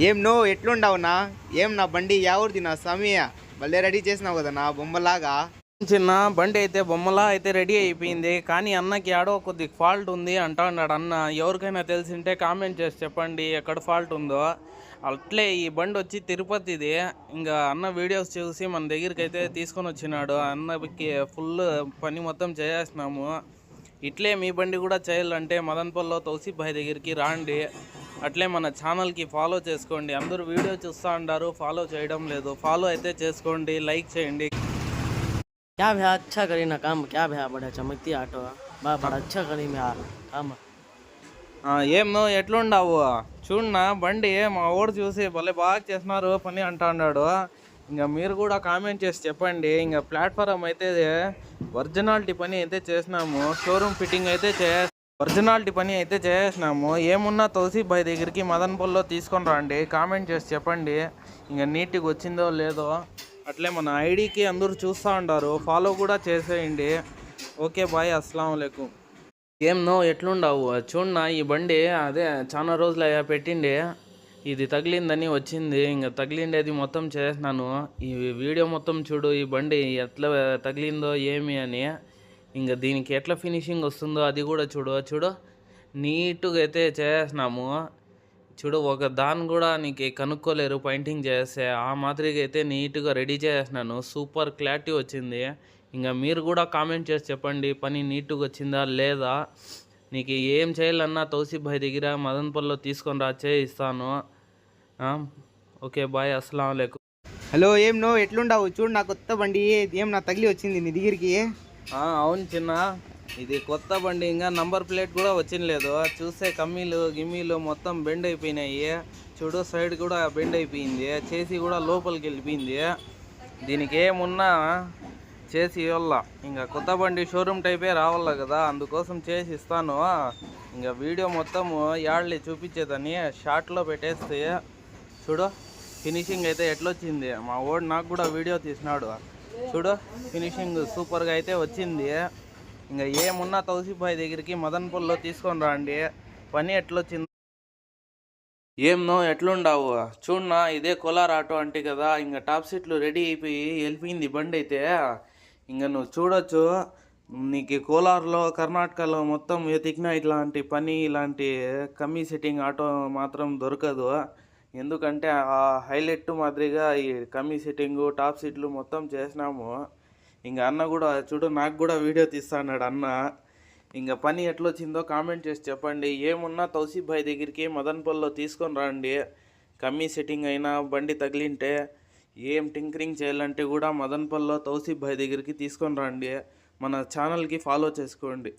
ఏం నో ఎట్లుండవునా? ఏం నా బండి యావరిది నా సమయ భలే రెడీ చేసినావు కదా నా బొమ్మలాగా. చిన్న బండి అయితే బొమ్మలా అయితే రెడీ అయిపోయింది, కానీ అన్నకి ఆడో కొద్ది ఫాల్ట్ ఉంది అంటున్నాడు అన్న. ఎవరికైనా తెలిసింటే కామెంట్ చేసి చెప్పండి ఎక్కడ ఫాల్ట్ ఉందో. అట్లే ఈ బండి వచ్చి తిరుపతిది. ఇంకా అన్న వీడియోస్ చూసి మన దగ్గరికి అయితే తీసుకొని వచ్చినాడు. అన్నకి ఫుల్ పని మొత్తం చేసేసినాము. ఇట్లే మీ బండి కూడా చేయాలంటే మదన్పల్లిలో తౌసీఫ్ భాయ్ దగ్గరికి రాండి. అట్లే మన ఛానల్కి ఫాలో చేసుకోండి. అందరూ వీడియో చూస్తూ ఉంటారు, ఫాలో చేయడం లేదు. ఫాలో అయితే చేసుకోండి, లైక్ చేయండి. क्या भैया अच्छा करी ना काम, क्या भैया बड़ा चमकती ऑटो बड़ा अच्छा करी मैं काम. ఏం నువ్వు ఎట్లుండావు? చూడన్నా బండి మా ఊరు చూసి భలే బాగా చేస్తున్నారు పని అంటున్నాడు. ఇంకా మీరు కూడా కామెంట్ చేసి చెప్పండి. ఇంకా ప్లాట్ఫారం అయితే ఒరిజినాలిటీ పని అయితే చేసినాము. షోరూమ్ ఫిట్టింగ్ అయితే ఒరిజినాలిటీ పని అయితే చేసినాము. ఏమున్నా తౌసీఫ్ భాయ్ దగ్గరికి మదన్పల్లిలో తీసుకొని రండి. కామెంట్ చేసి చెప్పండి ఇంకా నీట్గా వచ్చిందో లేదో. అట్లే మన ఐడికి అందరూ చూస్తూ ఉంటారు, ఫాలో కూడా చేసేయండి. ఓకే బాయ్, అస్సలం వాలేకుమ్. ఏం నో ఎట్లుండవు? చూడన్నా ఈ బండి అదే చాలా రోజులు పెట్టిండే, ఇది తగిలిందని వచ్చింది. ఇంకా తగిలిండేది మొత్తం చేసినాను. ఈ వీడియో మొత్తం చూడు, ఈ బండి ఎట్లా తగిలిందో ఏమి అని. ఇంకా దీనికి ఎట్లా ఫినిషింగ్ వస్తుందో అది కూడా చూడు. నీట్గా అయితే చేసినాము. చూడు, ఒక దాన్ని కూడా నీకు కనుక్కోలేరు పెయింటింగ్ చేస్తే. ఆ మాదిరిగా అయితే నీట్గా రెడీ చేసినాను. సూపర్ క్లారిటీ వచ్చింది. ఇంకా మీరు కూడా కామెంట్ చేసి చెప్పండి పని నీట్గా వచ్చిందా లేదా. నీకు ఏం చేయాలన్నా తౌసీఫ్ భాయ్ దగ్గర మదన్పల్లిలో తీసుకొని రా, చేయిస్తాను. ఓకే బాయ్, అస్సలం వాలేకుమ్. హలో ఏం నో ఎట్లుండవు? చూడు నా కొత్త బండి ఏం నా తగిలి వచ్చింది నీ దగ్గరికి. అవును చిన్న, ఇది కొత్త బండి, ఇంకా నంబర్ ప్లేట్ కూడా వచ్చినలేదు. చూస్తే కమ్మీలు గిమ్మీలు మొత్తం బెండ్ అయిపోయినాయి. చూడు, సైడ్ కూడా బెండ్ అయిపోయింది, చేసి కూడా లోపలికి వెళ్ళిపోయింది. దీనికి ఏమున్నా చేసి ఇవ్వాల. ఇంకా కొత్త బండి షోరూమ్ టైపే రావాల కదా, అందుకోసం చేసి ఇస్తాను. ఇంకా వీడియో మొత్తం యాడ్లే చూపించేదని షార్ట్లో పెట్టేస్తే చూడు ఫినిషింగ్ అయితే ఎట్లొచ్చింది. మా వాడు నాకు కూడా వీడియో తీసినాడు. చూడు ఫినిషింగ్ సూపర్గా అయితే వచ్చింది. ఇంకా ఏమున్నా తౌసీఫ్ భాయ్ దగ్గరికి మదన్పల్లిలో తీసుకొని రండి. పని ఎట్లొచ్చింది. ఏం నో ఎట్లుండావు? చూడన్నా ఇదే కోలార్ ఆటో అంటే కదా. ఇంకా టాప్ సీట్లు రెడీ అయిపోయి వెళ్ళిపోయింది బండి అయితే. ఇంకా నువ్వు చూడొచ్చు, నీకు కోలార్లో కర్ణాటకలో మొత్తం వెతికినా ఇట్లాంటి పని, ఇలాంటి కమ్మీ సెట్టింగ్ ఆటో మాత్రం దొరకదు. ఎందుకంటే ఆ హైలైట్ మాదిరిగా ఈ కమ్మీ సెట్టింగు టాప్ సీట్లు మొత్తం చేసినాము. ఇంకా అన్న కూడా చూడు, నాకు కూడా వీడియో తీస్తా అన్నాడు అన్న. ఇంకా పని ఎట్లొచ్చిందో కామెంట్ చేసి చెప్పండి. ఏమున్నా తౌసీఫ్ భాయ్ దగ్గరికి మదన్పల్లిలో తీసుకొని రండి. కమ్మీ సెట్టింగ్ అయినా బండి తగిలింటే ఏం టింకరింగ్ చేయాలంటే కూడా మదన్పల్లిలో తౌసీఫ్ భాయ్ దగ్గరికి తీసుకొని రండి. మన ఛానల్కి ఫాలో చేసుకోండి.